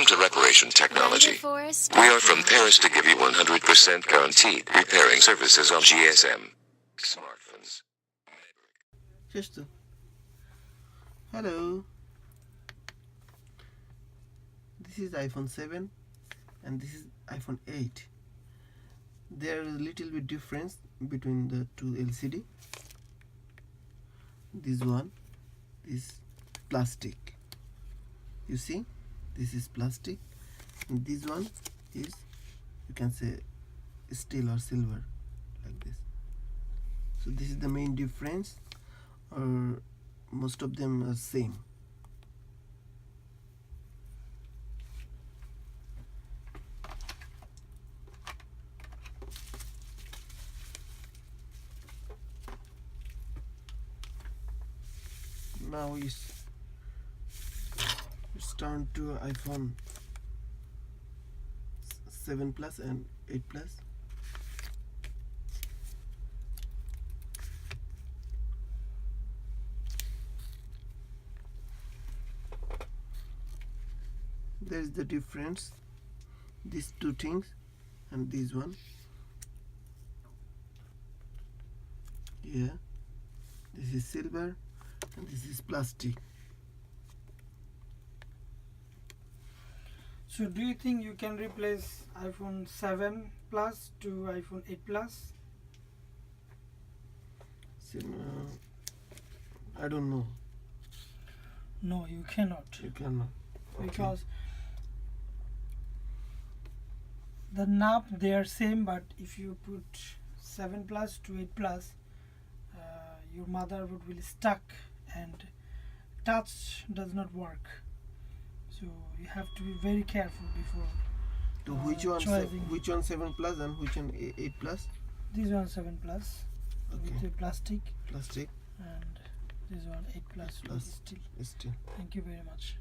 to reparation technology. We are from Paris to give you 100% guaranteed repairing services on GSM smartphones. Just hello. This is iPhone 7 and this is iPhone 8. There is a little bit difference between the two LCD. This one is plastic. You see, this is plastic, and this one is, you can say, steel or silver, like this. So this is the main difference, or most of them are same. Now it's turned to iPhone 7 Plus and 8 Plus. There is the difference, these two things and this one. Yeah, this is silver and this is plastic. So do you think you can replace iPhone 7 Plus to iPhone 8 Plus? I don't know. No, you cannot. You cannot. Okay. Because the knob, they are same, but if you put 7 Plus to 8 Plus, your motherboard will stuck and touch does not work. So you have to be very careful before which one? Which one 7 Plus and which one 8 Plus? This one 7 Plus, okay, with the plastic, and this one 8 Plus. Plus. Steel. Thank you very much.